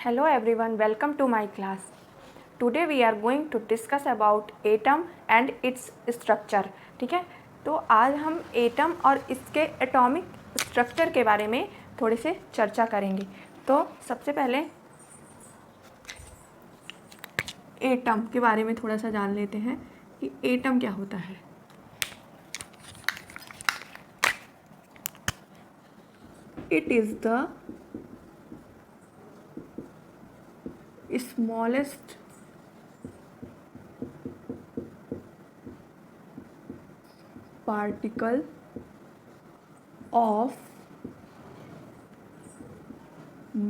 Hello everyone, welcome to my class. Today we are going to discuss about atom and its structure. ठीक है, तो आज हम atom और इसके एटॉमिक स्ट्रक्चर के बारे में थोड़े से चर्चा करेंगे। तो सबसे पहले एटम के बारे में थोड़ा सा जान लेते हैं कि एटम क्या होता है। It is the smallest particle of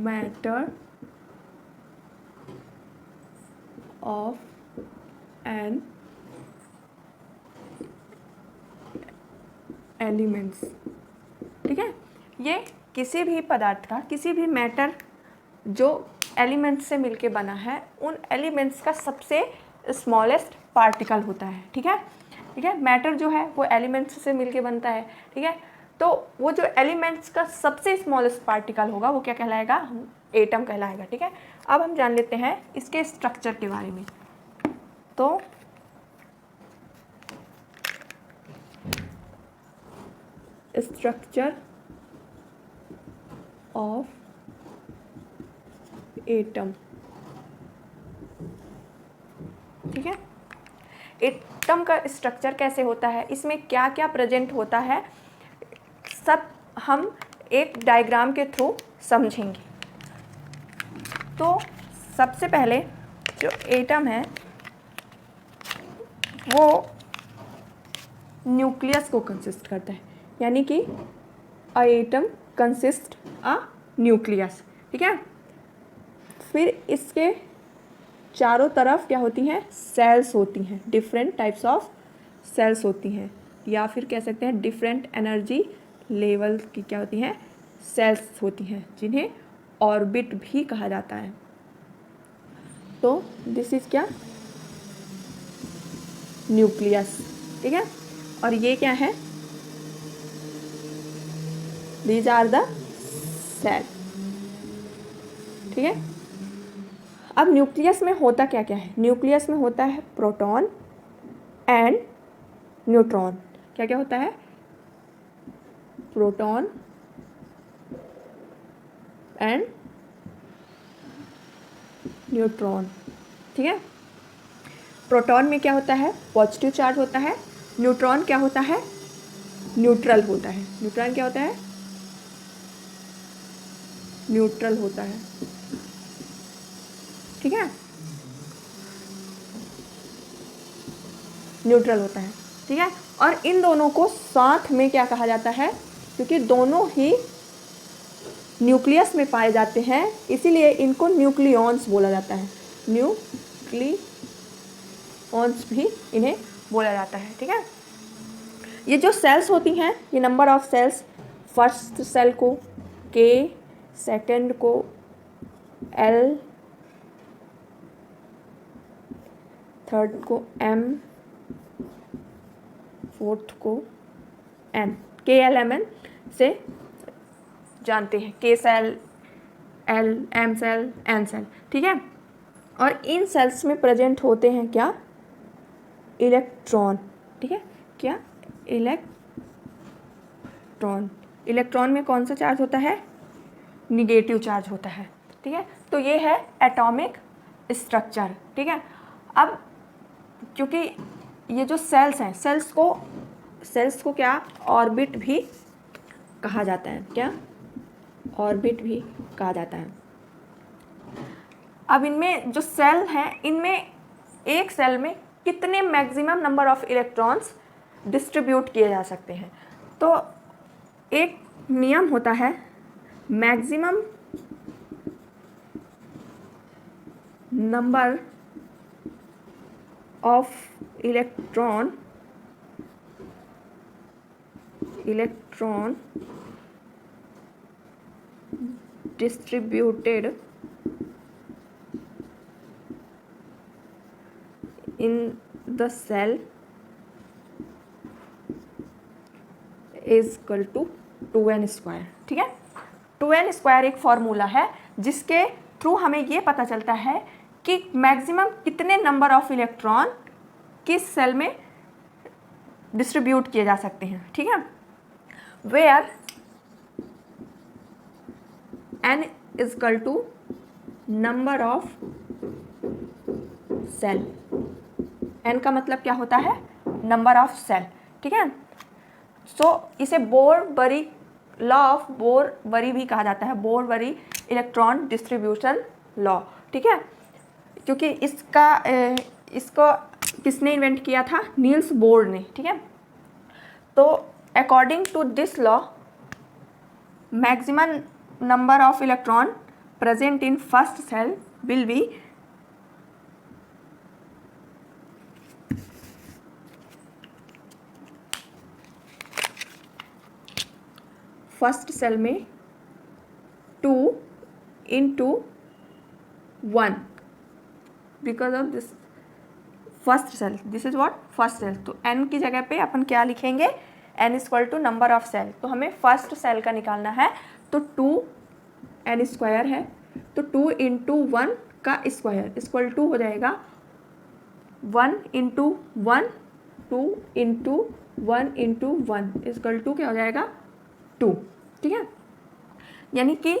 matter of an elements। ठीक है, ये किसी भी पदार्थ का, किसी भी मैटर जो एलिमेंट्स से मिलके बना है, उन एलिमेंट्स का सबसे स्मॉलेस्ट पार्टिकल होता है। ठीक है, ठीक है, मैटर जो है वो एलिमेंट्स से मिलके बनता है। ठीक है, तो वो जो एलिमेंट्स का सबसे स्मॉलेस्ट पार्टिकल होगा वो क्या कहलाएगा? एटम कहलाएगा। ठीक है, अब हम जान लेते हैं इसके स्ट्रक्चर के बारे में। तो स्ट्रक्चर ऑफ एटम। ठीक है, एटम का स्ट्रक्चर कैसे होता है, इसमें क्या क्या प्रेजेंट होता है, सब हम एक डायग्राम के थ्रू समझेंगे। तो सबसे पहले जो एटम है वो न्यूक्लियस को कंसिस्ट करता है, यानी कि अ एटम कंसिस्ट अ न्यूक्लियस। ठीक है, फिर इसके चारों तरफ क्या होती हैं? सेल्स होती हैं, डिफरेंट टाइप्स ऑफ सेल्स होती हैं, या फिर कह सकते हैं डिफरेंट एनर्जी लेवल की क्या होती हैं? सेल्स होती हैं, जिन्हें ऑर्बिट भी कहा जाता है। तो दिस इज क्या? न्यूक्लियस। ठीक है, और ये क्या है? These are the shell. ठीक है, अब न्यूक्लियस में होता क्या क्या है? न्यूक्लियस में होता है प्रोटॉन एंड न्यूट्रॉन। क्या क्या होता है? Proton and neutron. ठीक है, प्रोटॉन में क्या होता है? पॉजिटिव चार्ज होता है। न्यूट्रॉन क्या होता है? न्यूट्रल होता है। न्यूट्रॉन क्या होता है? न्यूट्रल होता है। ठीक है, न्यूट्रल होता है। ठीक है, और इन दोनों को साथ में क्या कहा जाता है? क्योंकि दोनों ही न्यूक्लियस में पाए जाते हैं, इसीलिए इनको न्यूक्लियॉन्स बोला जाता है। न्यूक्लियॉन्स भी इन्हें बोला जाता है। ठीक है, ये जो सेल्स होती हैं, ये number of shells, first shell को K, सेकेंड को L, थर्ड को M, फोर्थ को N, KLMN से जानते हैं। K shell, L, M shell, N shell. ठीक है, और इन सेल्स में प्रेजेंट होते हैं क्या? इलेक्ट्रॉन। ठीक है, क्या? इलेक्ट्रॉन। इलेक्ट्रॉन में कौन सा चार्ज होता है? निगेटिव चार्ज होता है। ठीक है, तो ये है एटॉमिक स्ट्रक्चर। ठीक है, अब क्योंकि ये जो सेल्स हैं, सेल्स को क्या? ऑर्बिट भी कहा जाता है। क्या? ऑर्बिट भी कहा जाता है। अब इनमें जो सेल हैं, इनमें एक सेल में कितने maximum number of electrons distribute किए जा सकते हैं? तो एक नियम होता है, maximum number of electron distributed in the cell is equal to 2n square. ठीक है, 2n स्क्वायर एक फॉर्मूला है जिसके थ्रू हमें ये पता चलता है कि मैक्सिमम कितने नंबर ऑफ इलेक्ट्रॉन किस सेल में डिस्ट्रीब्यूट किए जा सकते हैं, ठीक है। Where n is equal to number of shell, n का मतलब क्या होता है, नंबर ऑफ सेल, ठीक है। सो इसे बोर-बरी लॉ ऑफ बोर-बरी भी कहा जाता है, बोर-बरी इलेक्ट्रॉन डिस्ट्रीब्यूशन लॉ, ठीक है। क्योंकि इसको किसने इन्वेंट किया था, नील्स बोर ने, ठीक है। तो according to this law maximum number of electron present in first shell will be first shell में 2 into 1 because of this first shell, this is what first shell. तो n की जगह पे अपन क्या लिखेंगे, n equal to number of shell. तो हमें फर्स्ट सेल का निकालना है, तो 2n स्क्वायर है, तो 2 into 1 का स्क्वायर इक्वल टू हो जाएगा 1 into 1, 2 into 1 into 1 equal to क्या हो जाएगा 2, ठीक है। यानी कि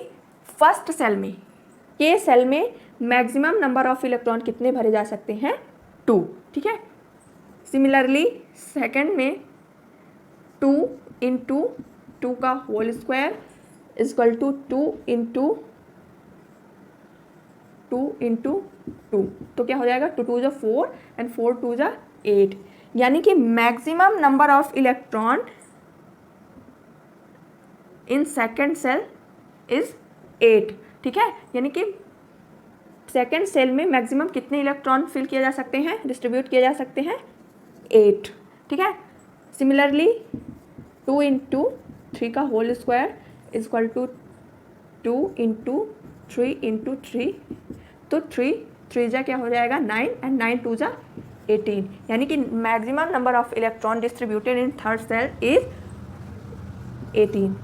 फर्स्ट सेल में, के सेल में मैक्सिमम नंबर ऑफ इलेक्ट्रॉन कितने भरे जा सकते हैं, 2, ठीक है। सिमिलरली सेकंड में 2 into 2 का whole square equal to 2 into 2 तो क्या हो जाएगा 2 2 जा 4 एंड 4 2 जा 8। यानी कि maximum number of electron in second shell is 8, ठीक है। यानी कि सेकेंड सेल में मैक्सिमम कितने इलेक्ट्रॉन फिल किए जा सकते हैं, डिस्ट्रीब्यूट किए जा सकते हैं, 8, ठीक है। सिमिलरली 2 into 3 का whole square equal to 2 into 3 into 3, तो 3 जा क्या हो जाएगा 9 एंड 9 2 जा 18। यानी कि maximum number of electron distributed in third shell is 18।